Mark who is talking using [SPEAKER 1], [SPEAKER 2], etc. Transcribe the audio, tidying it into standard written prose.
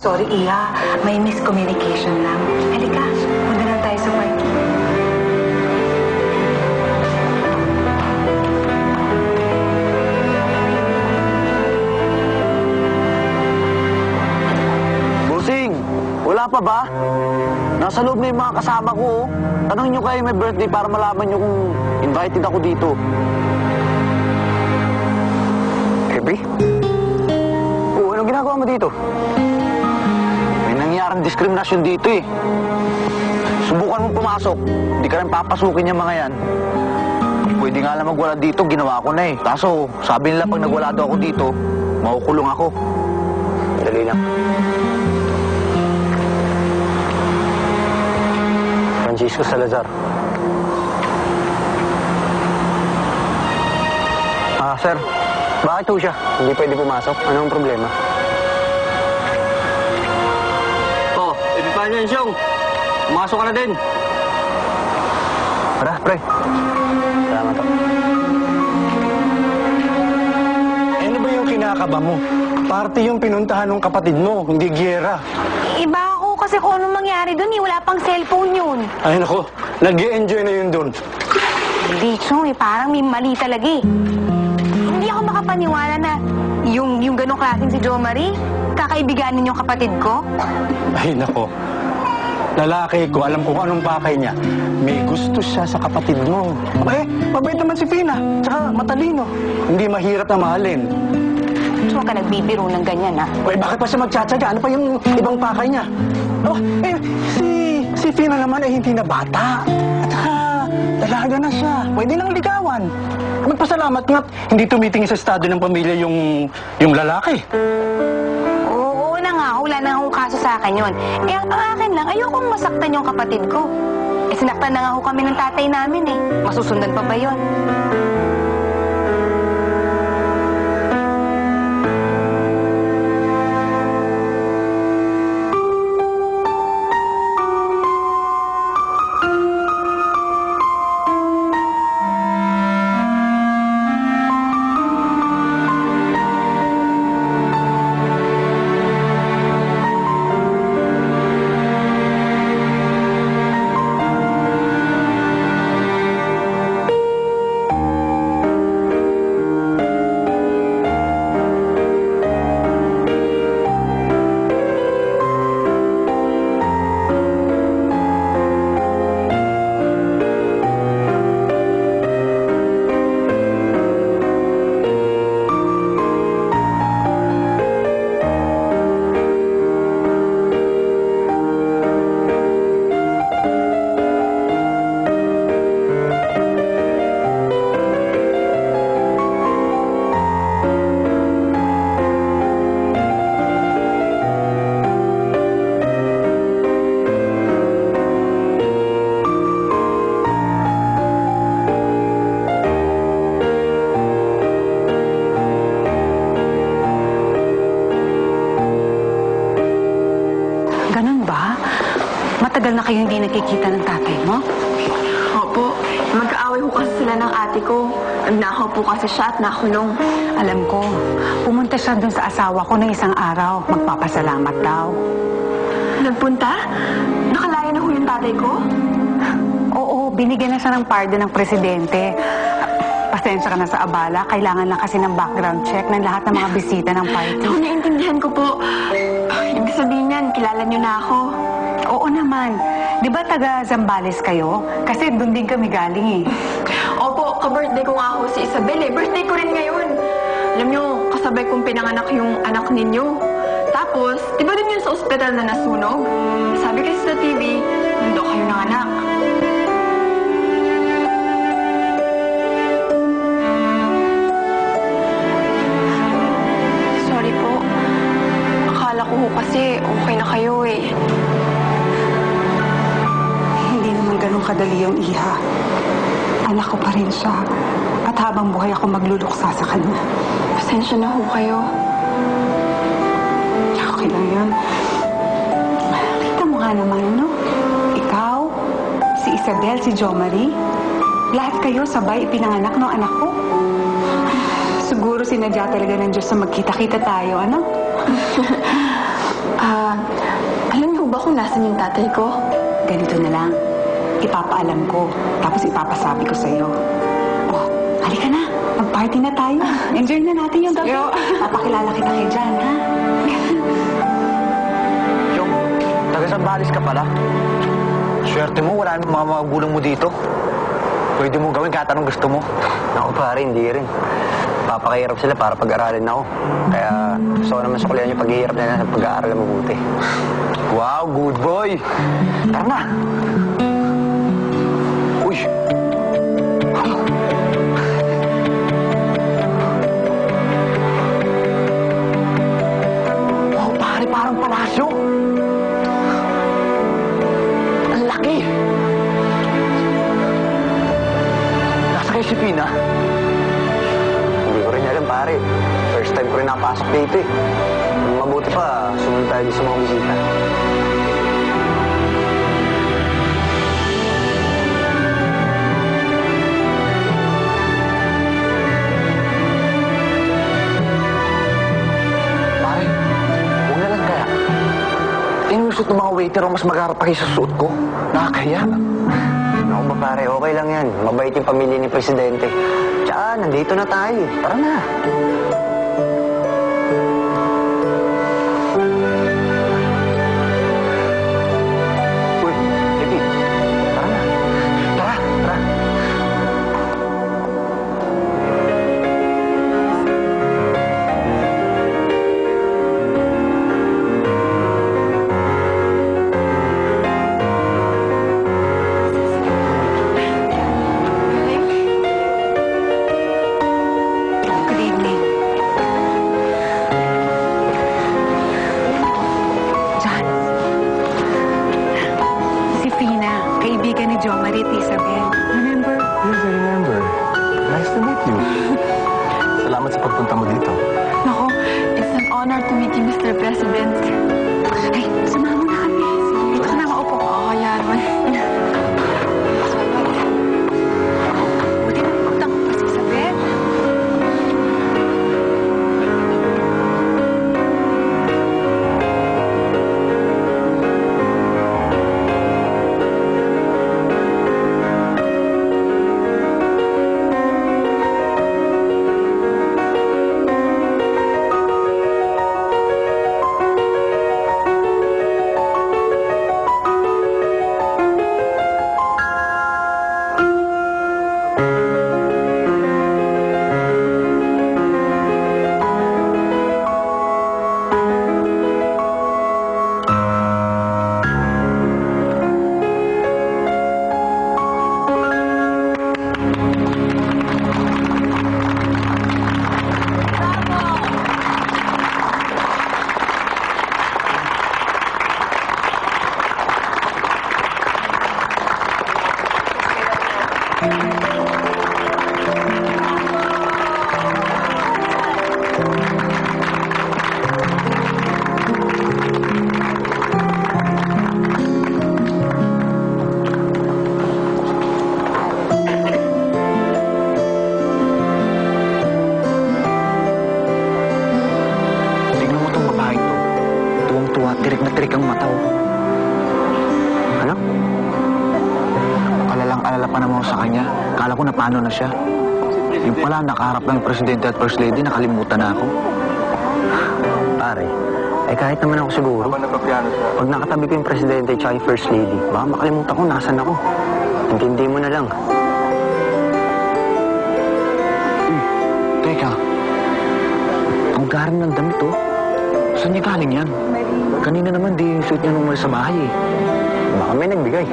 [SPEAKER 1] Sorry, Iha. May miscommunication lang. Halika, punta na tayo sa party.
[SPEAKER 2] Busing, wala pa ba? Nasa loob na yung mga kasama ko, oh. Tanongin nyo kayo may birthday para malaman nyo kung invited ako dito. Kirby? Oo, anong ginagawa mo dito? May nangyaring diskriminasyon dito eh. Subukan mong pumasok. Hindi ka rin papasukin yung mga yan. Pwede nga lang magwala dito, ginawa ko na eh. Kaso, sabi nila pag nagwala daw ako dito, makukulong ako. Dali lang. Francisco Salazar. Sir. Bakit ho siya? Hindi pwede pumasok? Anong problema?
[SPEAKER 3] Oh, Epifanio, pumasok ka na din.
[SPEAKER 2] Tara, pre. Salamat po.
[SPEAKER 4] Ano ba yung kinakaba mo? Party yung pinuntahan ng kapatid mo, hindi giyera.
[SPEAKER 1] Iba ako kasi kung anong mangyari dun, wala pang cellphone yun.
[SPEAKER 4] Ay nako, nag-i-enjoy na yun dun.
[SPEAKER 1] Hindi, Chong, parang may mali talaga eh. Hindi ako makapaniwala na yung ganong klaseng si Jo Marie, kakaibiganin yung kapatid ko.
[SPEAKER 4] Ay nako, lalaki ko, alam ko kung anong pakay niya. May gusto siya sa kapatid mo. Mabait naman si Fina, tsaka matalino. Hindi mahirap na mahalin.
[SPEAKER 1] Huwag ka nagbibiro ng ganyan, ha?
[SPEAKER 4] Bakit pa siya magtsatsaga? Ano pa yung ibang pakay niya? Si Fina naman ay hindi na bata. At saka, dalaga na siya. Pwede nang ligawan. Magpasalamat nga't hindi tumitingin sa estado ng pamilya yung lalaki.
[SPEAKER 1] Oo na nga, wala na akong kaso sa akin yun. Eh, ang akin lang, ayokong masaktan yung kapatid ko. Eh, sinaktan na nga ho kami ng tatay namin eh. Masusundan pa ba yun? Matagal na kayo hindi nakikita ng tatay mo?
[SPEAKER 5] Opo. Magkaaway ho kasi sila ng ate ko. Nagnakaw po kasi siya at nakulong.
[SPEAKER 1] Alam ko, pumunta siya dun sa asawa ko ng isang araw. Magpapasalamat daw.
[SPEAKER 5] Nagpunta? Nakalaya na ho yung tatay ko?
[SPEAKER 1] Oo, binigyan na siya ng pardon ng presidente. Pasensya ka na sa abala. Kailangan lang kasi ng background check ng lahat ng mga bisita ng party.
[SPEAKER 5] Ako, naiintindihan ko po. Ibig sabihin yan, kilala niyo na ako.
[SPEAKER 1] Oo naman. Di ba taga Zambales kayo? Kasi doon din kami galing eh.
[SPEAKER 5] Opo, ka-birthday ko nga ako si Isabel eh. Birthday ko rin ngayon. Alam niyo, kasabay kong pinanganak yung anak ninyo. Tapos, di ba din yun sa ospital na nasunog? Sabi kasi sa TV, nandun kayo nanganak. Sorry po. Akala ko kasi okay na kayo eh.
[SPEAKER 1] Ganun kadali yung iha. Anak ko pa rin siya. At habang buhay ako magluluksa sa kanya.
[SPEAKER 5] Pasensya na ho kayo.
[SPEAKER 1] Okay lang yun. Kita mo nga naman, no? Ikaw, si Isabel, si Jo Marie, lahat kayo sabay ipinanganak ng anak ko. Siguro sinadya talaga ng Diyos na magkita-kita tayo, ano?
[SPEAKER 5] Alam niyo ba kung nasan yung tatay ko?
[SPEAKER 1] Ganito na lang. Ipapaalam ko, tapos ipapasabi ko sa'yo. Oh, halika na. Mag-party na tayo. Enjoy na natin yung gabi. Papakilala kita kay Jan, ha?
[SPEAKER 2] Yung, taga-Sambales ka pala. Swerte mo, wala namang mga magulang mo dito. Pwede mo gawin kahit anong gusto mo. Ako pare, hindi rin. Papakahirap sila para pag-aralin ako. Kaya gusto ko naman sukulian yung paghihirap nila sa pag-aaral na mabuti. Wow, good boy! Tara na! Uy! Wow, pare, parang palasyo! Ang laki! Nasa kayo si Pina? Hindi ko rin alam, pare. First time ko rin nakapasok dito eh. Mabuti pa, sumunod tayo sa mga bisita. Pare, huwag na lang kaya. Tingin mo suot ng mga waiter o mas magharap pa kayo sa suot ko? Nakakaya. Ako ba pare, okay lang yan. Mabait yung pamilya ni Presidente. Tsaka, nandito na tayo. Tara na. Uy, Eddie. Tara na. Tara, tara.
[SPEAKER 1] Good evening. Jan. Si Fina, kaibigan ni Jo Marie at Isabel. Remember?
[SPEAKER 4] Yes, I remember. Nice to meet you. Salamat sa pagpunta mo dito.
[SPEAKER 5] Nako, it's an honor to meet you, Mr. President.
[SPEAKER 1] Ay, samahan mo na kami. Dito ka na maupo.
[SPEAKER 5] Oo, kaya naman.
[SPEAKER 1] Buti na pagtang pa si Isabel.
[SPEAKER 2] Tingnan mo itong babae to. Tuwang-tuwa, tirik na tirik ang mata oh. Ano? Alalang-alala pa naman ako sa kanya. Kala ko na paano na siya. Yung pala, nakaharap lang yung Presidente at First Lady, nakalimutan na ako. Pare, kahit naman ako siguro. Pag nakatabi ko yung Presidente at yung First Lady, baka makalimutan ko nasan ako. Intindi mo na lang. Teka, ang garam ng damit oh. Saan niya galing yan? Kanina naman di yung suit niya nung umalis sa bahay eh. Baka may nagbigay.